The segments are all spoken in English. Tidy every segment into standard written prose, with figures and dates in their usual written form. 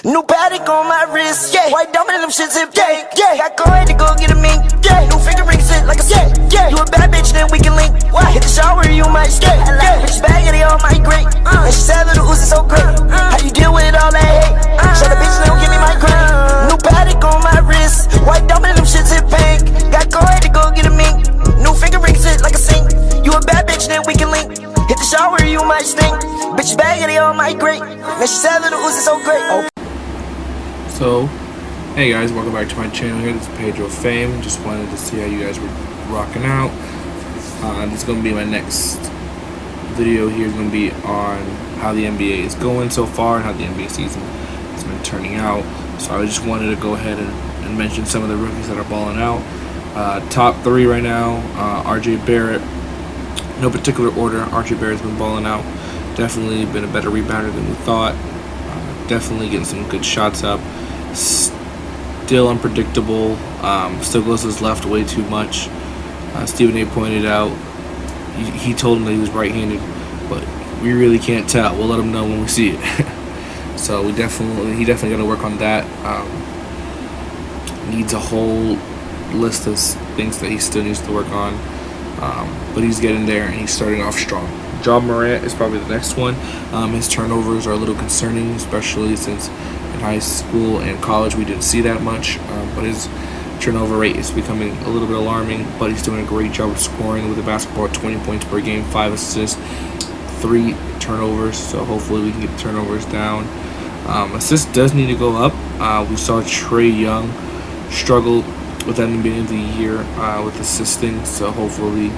New Patek on my wrist, yeah. White diamond, them shits in yeah, yeah. Got coin to go get a mink, yeah. New finger ring sit like a yeah, yeah. You a bad bitch, then we can link. What? Hit the shower, you might skate. Yeah. Bitch bag, they all might great. And she said that the ooze is so great. How you deal with all that hate? Show the bitch, they don't give me my grade. New Patek on my wrist, white diamond, them shits in pink. Got coin to go get a mink. New finger ring sit like a sink. You a bad bitch, then we can link. Hit the shower, you might stink. Bitch bag, they all might great. And she said that the ooze is so great. So, hey guys, welcome back to my channel here. This is Pedro Fame. Just wanted to see how you guys were rocking out. This is going to be my next video here. It's going to be on how the NBA is going so far and how the NBA season has been turning out. So I just wanted to go ahead and mention some of the rookies that are balling out. Top 3 right now, RJ Barrett. No particular order, RJ Barrett's been balling out. Definitely been a better rebounder than we thought. Definitely getting some good shots up. Still unpredictable. Still goes to his left way too much. Stephen A. pointed out, he told him that he was right-handed, but we really can't tell. We'll let him know when we see it. So he definitely got to work on that. Needs a whole list of things that he still needs to work on, but he's getting there and he's starting off strong. Ja Morant is probably the next one. His turnovers are a little concerning, especially since in high school and college we didn't see that much, but his turnover rate is becoming a little bit alarming, but he's doing a great job of scoring with the basketball at 20 points per game, 5 assists, 3 turnovers, so hopefully we can get the turnovers down. Assists does need to go up. We saw Trae Young struggle with that in the beginning of the year with assisting, so hopefully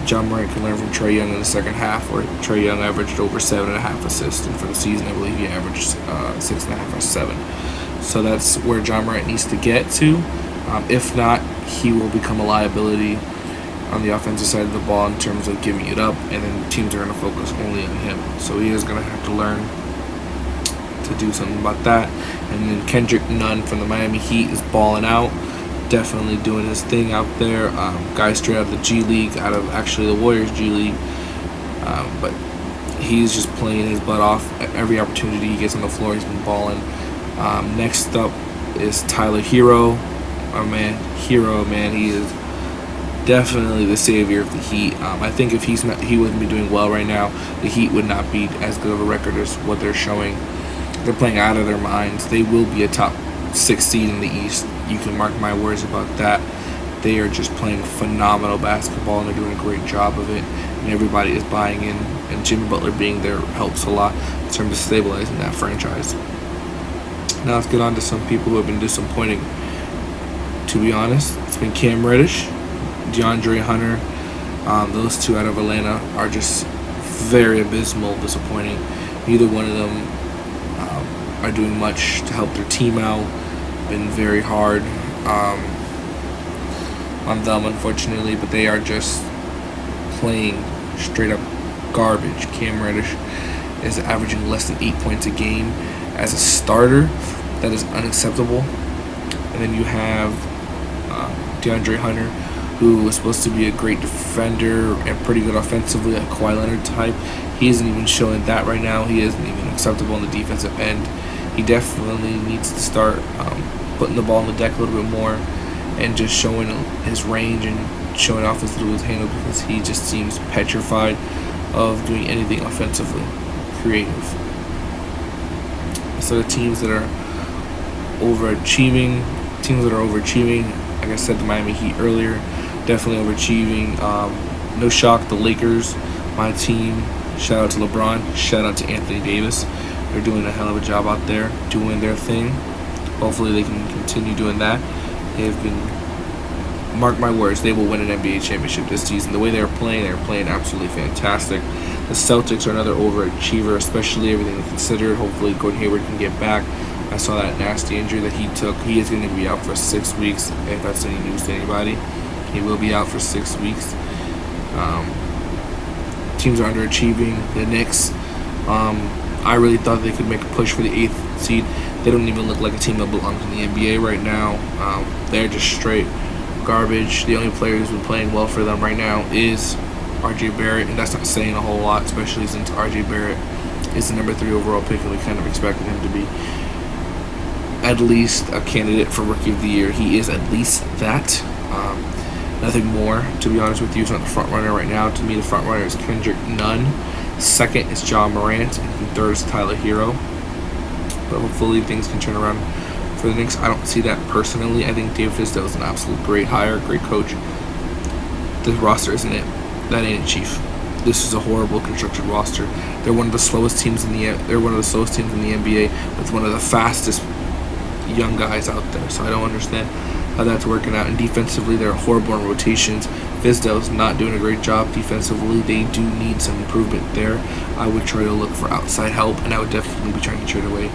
Ja Morant can learn from Trae Young in the second half, where Trae Young averaged over 7.5 assists, and for the season I believe he averaged 6.5 or 7. So that's where Ja Morant needs to get to. If not, he will become a liability on the offensive side of the ball in terms of giving it up, and then teams are going to focus only on him. So he is going to have to learn to do something about that. And then Kendrick Nunn from the Miami Heat is balling out. Definitely doing his thing out there. Guy straight out of the G League, out of actually the Warriors G League. But he's just playing his butt off. Every opportunity he gets on the floor, he's been balling. Next up is Tyler Hero. Our man, Hero, man, he is definitely the savior of the Heat. I think if he wouldn't be doing well right now, the Heat would not be as good of a record as what they're showing. They're playing out of their minds. They will be a top 6 seed in the East. You can mark my words about that. They are just playing phenomenal basketball, and they're doing a great job of it, and everybody is buying in, and Jimmy Butler being there helps a lot in terms of stabilizing that franchise. Now let's get on to some people who have been disappointing. To be honest, it's been Cam Reddish, DeAndre Hunter. Those two out of Atlanta are just very abysmal, disappointing. Neither one of them are doing much to help their team out. Been very hard on them, unfortunately, but they are just playing straight up garbage. Cam Reddish is averaging less than 8 points a game as a starter. That is unacceptable. And then you have DeAndre Hunter, who is supposed to be a great defender and pretty good offensively, a Kawhi Leonard type. He isn't even showing that right now. He isn't even acceptable on the defensive end. He definitely needs to start putting the ball on the deck a little bit more and just showing his range and showing off his little handle, because he just seems petrified of doing anything offensively creative. So the teams that are overachieving, like I said, the Miami Heat earlier, definitely overachieving. No shock, the Lakers, my team. Shout out to LeBron, shout out to Anthony Davis. They're doing a hell of a job out there, doing their thing. Hopefully they can continue doing that. They've been, mark my words, they will win an NBA championship this season. The way they're playing absolutely fantastic. The Celtics are another overachiever, especially everything considered. Hopefully Gordon Hayward can get back. I saw that nasty injury that he took. He is going to be out for 6 weeks, if that's any news to anybody. He will be out for 6 weeks. Teams are underachieving. The Knicks, I really thought they could make a push for the 8th seed. They don't even look like a team that belongs in the NBA right now. They're just straight garbage. The only player who's been playing well for them right now is RJ Barrett, and that's not saying a whole lot, especially since RJ Barrett is the number 3 overall pick, and we kind of expected him to be. at least a candidate for Rookie of the Year. He is at least that. Nothing more, to be honest with you. He's not the front runner right now. To me, the front runner is Kendrick Nunn. Second is John Morant, and third is Tyler Hero. But hopefully things can turn around for the Knicks. I don't see that personally. I think Dave Fizdale is an absolute great hire, great coach. The roster isn't it. That ain't it, Chief. This is a horrible constructed roster. They're one of the slowest teams in the NBA with one of the fastest young guys out there. So I don't understand how that's working out. And defensively, they're horrible in rotations. Fizdale's not doing a great job defensively. They do need some improvement there. I would try to look for outside help, and I would definitely be trying to trade away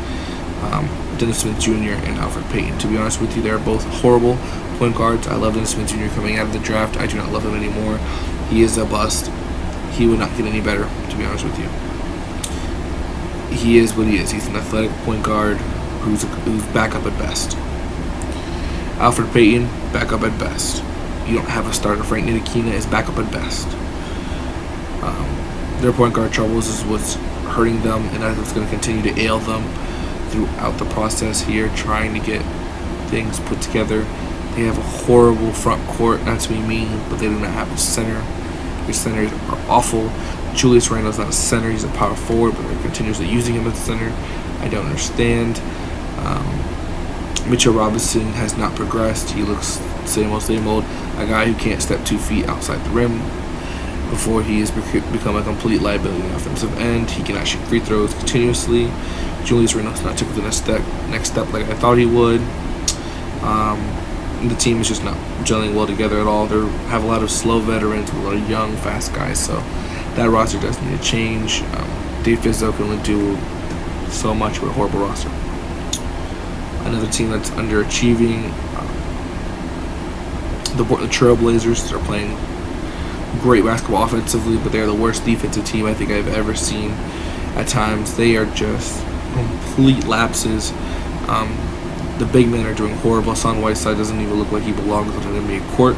Dennis Smith Jr. and Alfred Payton. To be honest with you, they're both horrible point guards. I love Dennis Smith Jr. coming out of the draft. I do not love him anymore. He is a bust. He would not get any better, to be honest with you. He is what he is. He's an athletic point guard who's backup at best. Alfred Payton, backup at best. You don't have a starter. Frank Ntilikina is backup at best. Their point guard troubles is what's hurting them, and that's going to continue to ail them throughout the process here, trying to get things put together. They have a horrible front court, not to be mean, but they do not have a center. Their centers are awful. Julius Randle's not a center, he's a power forward, but they're continuously using him as a center. I don't understand. Mitchell Robinson has not progressed. He looks same old. A guy who can't step 2 feet outside the rim before he has become a complete liability on the offensive end. He cannot shoot free throws continuously. Julius Randle's not took the next step like I thought he would. The team is just not gelling well together at all. They have a lot of slow veterans with a lot of young, fast guys, so that roster does need to change. Dave Fizdale can only do so much with a horrible roster. Another team that's underachieving, the Portland Trail Blazers. They're playing great basketball offensively, but they're the worst defensive team I think I've ever seen at times. They are just complete lapses. The big men are doing horrible. Hassan Whiteside doesn't even look like he belongs on an NBA court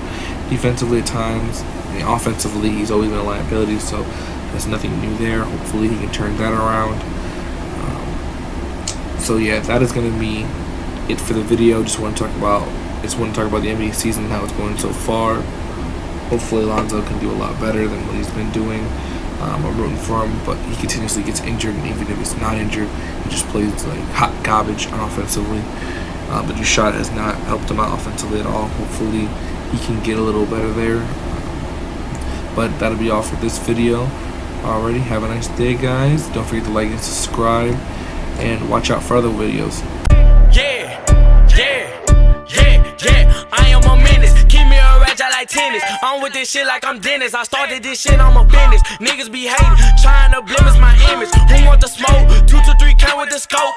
defensively at times. And offensively, he's always been a liability, so there's nothing new there. Hopefully he can turn that around. So yeah, that is going to be it for the video. Just want to talk about the NBA season and how it's going so far. Hopefully Lonzo can do a lot better than what he's been doing. I'm rooting for him, but he continuously gets injured, and even if he's not injured, he just plays like hot garbage offensively. But your shot has not helped him out offensively at all. Hopefully he can get a little better there. But that'll be all for this video. Alrighty, have a nice day, guys. Don't forget to like and subscribe, and watch out for other videos. Yeah, I am a menace. Keep me a ratchet like tennis. I'm with this shit like I'm Dennis. I started this shit, I'm a business. Niggas be hating, trying to blemish my image. Who want the smoke? 2 to 3 count with the scope.